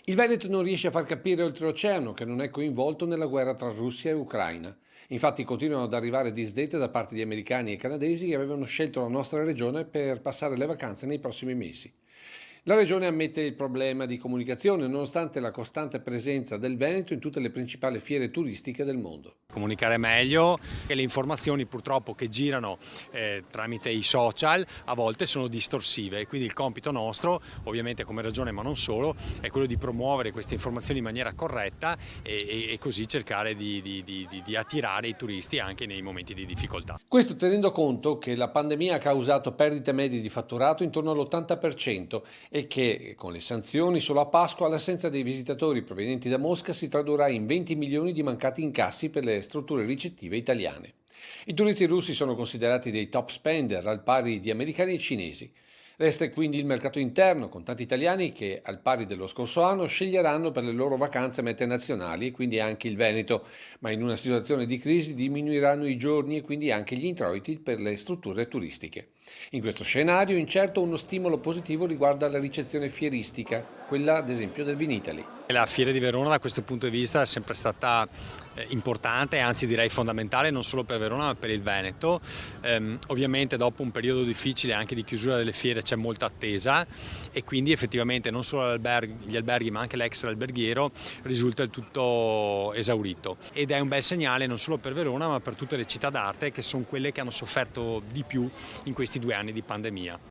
Il Veneto non riesce a far capire oltreoceano che non è coinvolto nella guerra tra Russia e Ucraina. Infatti continuano ad arrivare disdette da parte di americani e canadesi che avevano scelto la nostra regione per passare le vacanze nei prossimi mesi. La regione ammette il problema di comunicazione nonostante la costante presenza del Veneto in tutte le principali fiere turistiche del mondo. Comunicare meglio e le informazioni purtroppo che girano tramite i social a volte sono distorsive e quindi il compito nostro, ovviamente come regione ma non solo, è quello di promuovere queste informazioni in maniera corretta e così cercare di attirare i turisti anche nei momenti di difficoltà. Questo tenendo conto che la pandemia ha causato perdite medie di fatturato intorno all'80% e che con le sanzioni solo a Pasqua l'assenza dei visitatori provenienti da Mosca si tradurrà in 20 milioni di mancati incassi per le strutture ricettive italiane. I turisti russi sono considerati dei top spender al pari di americani e cinesi. Resta quindi il mercato interno, con tanti italiani che, al pari dello scorso anno, sceglieranno per le loro vacanze mete nazionali e quindi anche il Veneto, ma in una situazione di crisi diminuiranno i giorni e quindi anche gli introiti per le strutture turistiche. In questo scenario, incerto, uno stimolo positivo riguarda la ricezione fieristica, quella ad esempio del Vinitaly. La Fiera di Verona da questo punto di vista è sempre stata importante, anzi direi fondamentale non solo per Verona ma per il Veneto. Ovviamente dopo un periodo difficile anche di chiusura delle fiere c'è molta attesa e quindi effettivamente non solo gli alberghi ma anche l'extra alberghiero risulta il tutto esaurito ed è un bel segnale non solo per Verona ma per tutte le città d'arte che sono quelle che hanno sofferto di più in questi 2 anni di pandemia.